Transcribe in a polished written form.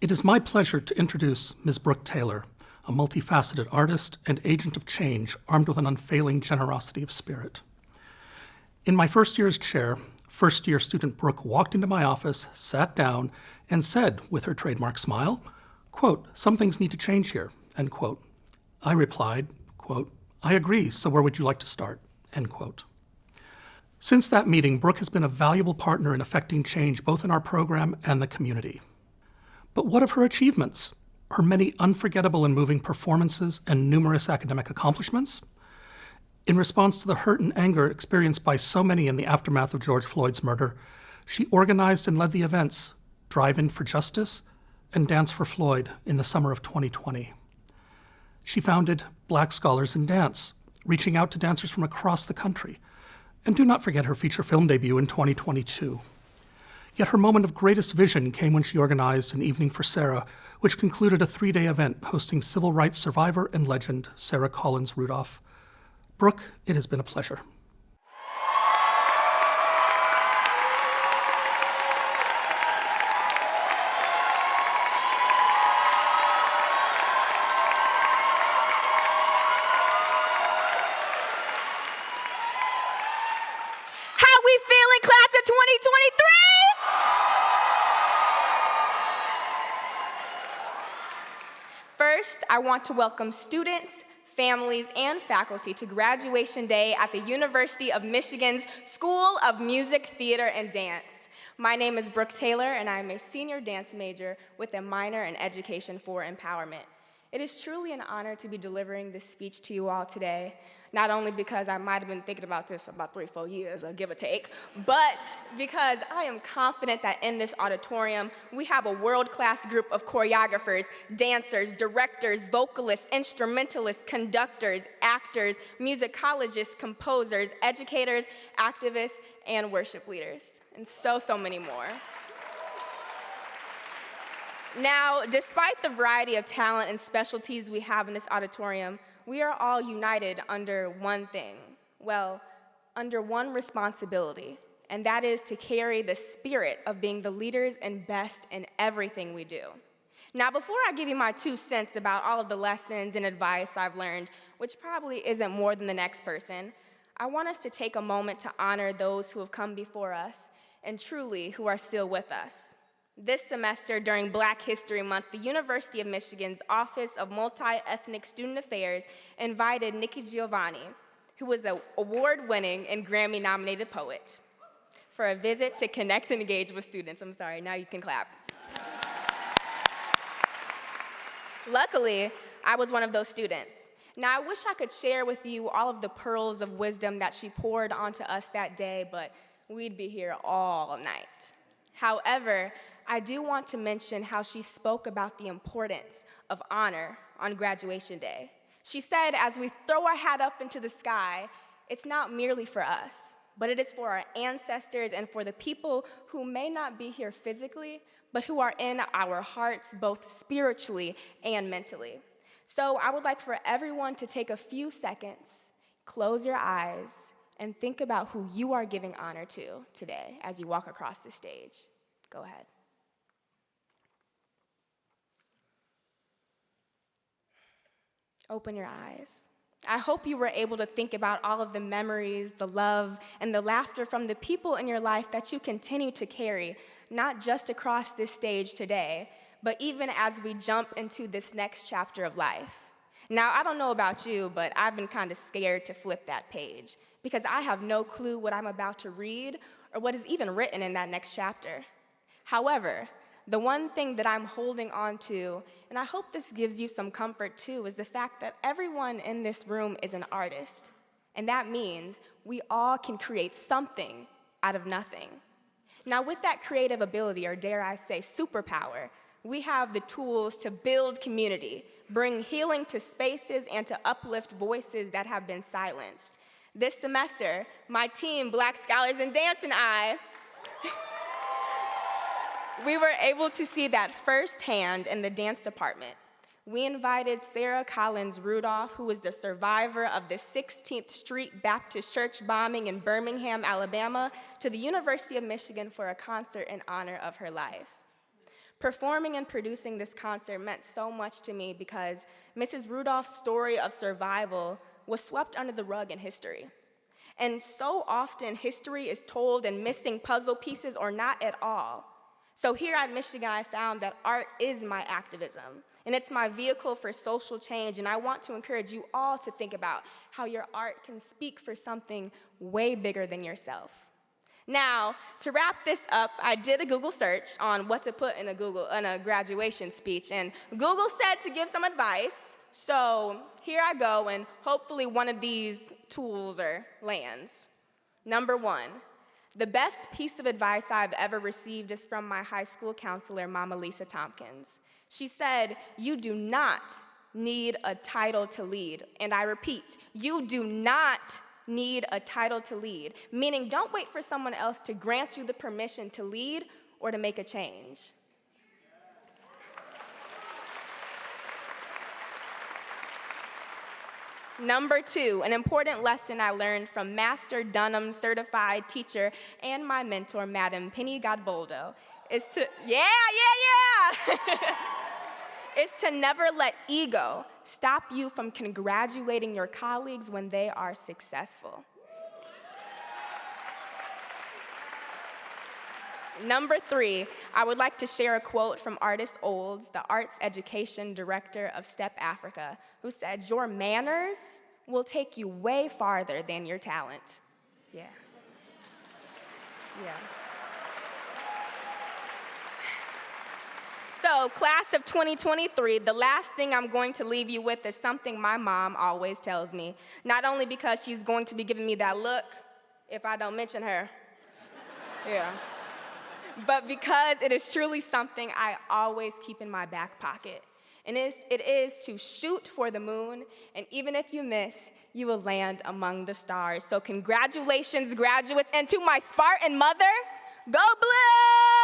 It is my pleasure to introduce Ms. Brooke Taylor, a multifaceted artist and agent of change armed with an unfailing generosity of spirit. In my first year as chair, first-year student Brooke walked into my office, sat down, and said with her trademark smile, quote, "Some things need to change here," end quote. I replied, quote, "I agree, so where would you like to start?" End quote. Since that meeting, Brooke has been a valuable partner in effecting change both in our program and the community. But what of her achievements? Her many unforgettable and moving performances and numerous academic accomplishments? In response to the hurt and anger experienced by so many in the aftermath of George Floyd's murder, she organized and led the events Drive-In for Justice and Dance for Floyd in the summer of 2020. She founded Black Scholars in Dance, reaching out to dancers from across the country. And do not forget her feature film debut in 2022. Yet her moment of greatest vision came when she organized an Evening for Sarah, which concluded a 3-day event hosting civil rights survivor and legend Sarah Collins Rudolph. Brooke, it has been a pleasure. First, I want to welcome students, families, and faculty to graduation day at the University of Michigan's School of Music, Theater, and Dance. My name is Brooke Taylor, and I am a senior dance major with a minor in education for empowerment. It is truly an honor to be delivering this speech to you all today, not only because I might have been thinking about this for about 3-4 years, or give or take, but because I am confident that in this auditorium, we have a world-class group of choreographers, dancers, directors, vocalists, instrumentalists, conductors, actors, musicologists, composers, educators, activists, and worship leaders, and so many more. Now, despite the variety of talent and specialties we have in this auditorium, we are all united under one thing, well, under one responsibility, and that is to carry the spirit of being the leaders and best in everything we do. Now, before I give you my 2 cents about all of the lessons and advice I've learned, which probably isn't more than the next person, I want us to take a moment to honor those who have come before us and truly who are still with us. This semester, during Black History Month, the University of Michigan's Office of Multi-Ethnic Student Affairs invited Nikki Giovanni, who was an award-winning and Grammy-nominated poet, for a visit to connect and engage with students. I'm sorry, now you can clap. Luckily, I was one of those students. Now, I wish I could share with you all of the pearls of wisdom that she poured onto us that day, but we'd be here all night. However, I do want to mention how she spoke about the importance of honor on graduation day. She said, as we throw our hat up into the sky, it's not merely for us, but it is for our ancestors and for the people who may not be here physically, but who are in our hearts both spiritually and mentally. So I would like for everyone to take a few seconds, close your eyes, and think about who you are giving honor to today as you walk across the stage. Go ahead. Open your eyes. I hope you were able to think about all of the memories, the love, and the laughter from the people in your life that you continue to carry, not just across this stage today, but even as we jump into this next chapter of life. Now, I don't know about you, but I've been kind of scared to flip that page because I have no clue what I'm about to read or what is even written in that next chapter. However, the one thing that I'm holding on to, and I hope this gives you some comfort too, is the fact that everyone in this room is an artist. And that means we all can create something out of nothing. Now, with that creative ability, or dare I say superpower, we have the tools to build community, bring healing to spaces, and to uplift voices that have been silenced. This semester, my team, Black Scholars in Dance, and I, we were able to see that firsthand in the dance department. We invited Sarah Collins Rudolph, who was the survivor of the 16th Street Baptist Church bombing in Birmingham, Alabama, to the University of Michigan for a concert in honor of her life. Performing and producing this concert meant so much to me because Mrs. Rudolph's story of survival was swept under the rug in history. And so often, history is told in missing puzzle pieces or not at all. So here at Michigan, I found that art is my activism, and it's my vehicle for social change, and I want to encourage you all to think about how your art can speak for something way bigger than yourself. Now, to wrap this up, I did a Google search on what to put in a graduation speech, and Google said to give some advice. So here I go, and hopefully one of these tools lands. Number 1, the best piece of advice I've ever received is from my high school counselor, Mama Lisa Tompkins. She said, "You do not need a title to lead." And I repeat, you do not need a title to lead, meaning don't wait for someone else to grant you the permission to lead or to make a change. Number 2, an important lesson I learned from Master Dunham certified teacher and my mentor, Madam Penny Godboldo, is to, is to never let ego stop you from congratulating your colleagues when they are successful. Number 3, I would like to share a quote from Artist Olds, the Arts Education Director of STEP Africa, who said, "Your manners will take you way farther than your talent." Yeah. So, class of 2023, the last thing I'm going to leave you with is something my mom always tells me, not only because she's going to be giving me that look if I don't mention her, but because it is truly something I always keep in my back pocket. And it is to shoot for the moon, and even if you miss, you will land among the stars. So congratulations, graduates, and to my Spartan mother, go Blue!